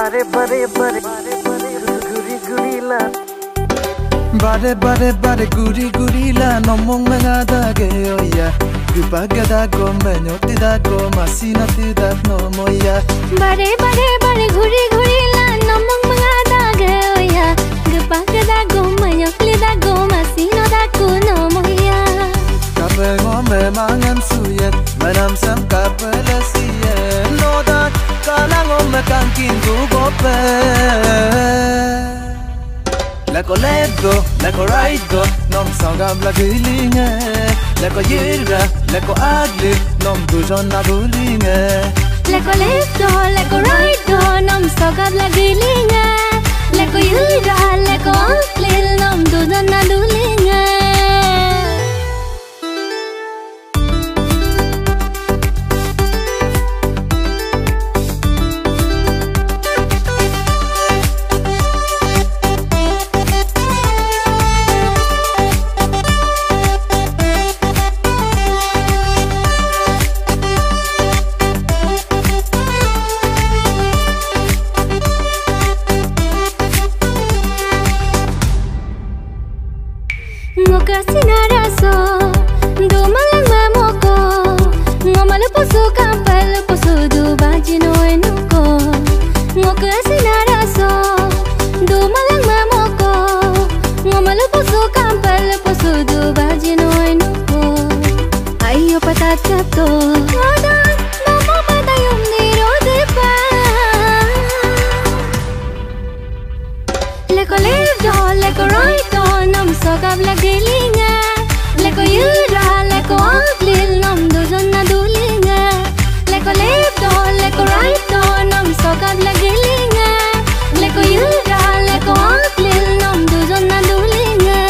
Bare guri guri la nomong ngada ge oya Gupagada go menyoti da go masina tidat no moya Bare guri guri la nomong ngada ge oya Gupagada go menyoti da go masina da go no moya Kape ngome mangan suyet manam sam kape lesiye no da kala ngome kankin gu gope Leko let go, leko right go, nom sangam la gulinge. Leko yira, leko agli, nom dujon na gulinge. Leko let go, leko right go, nom sangam la gulinge. Leko yira, leko agli, nom dujon na gulinge. Ngoka sinaraso, dumalang mamoko. Ngomalo puso kampal puso dubajino enuko. Ngoka sinaraso, dumalang mamoko. Ngomalo puso kampal puso dubajino enuko. Ayo patat kapto, ngodan mama patayom niro depa. Leko left do, leko right do, nom sokab la gulinga. Leko yura, leko aglil, nom dujon na dulinga. Leko left do, leko right do, nom sokab la gulinga. Leko yura, leko aglil, nom dujon na dulinga.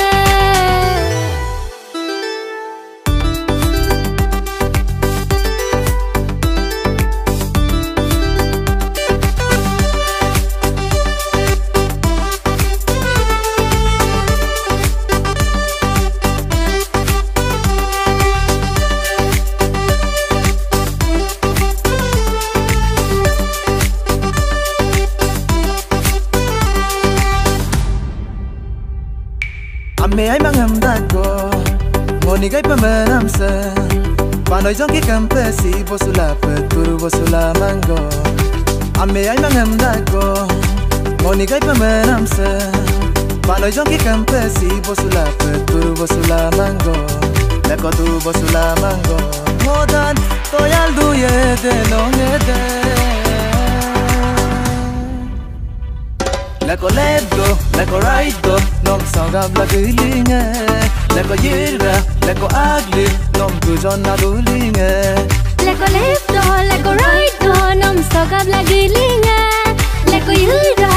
Ame ay mangam dago, ngoni gay pamenam se. Panoy jong ki kampesi bosula peturu bosula mango. Ame ay mangam dago, ngoni gay pamenam se. Panoy jong ki kampesi bosula peturu bosula mango. Leko tu bosula mango. Modan toyal duye de longede. Leko let go, leko right go, nom sangam la gulinge. Leko yira, leko agli, nom dujon na dulinge. Leko left do, leko right do, nom sokab la gulinga. Leko yura,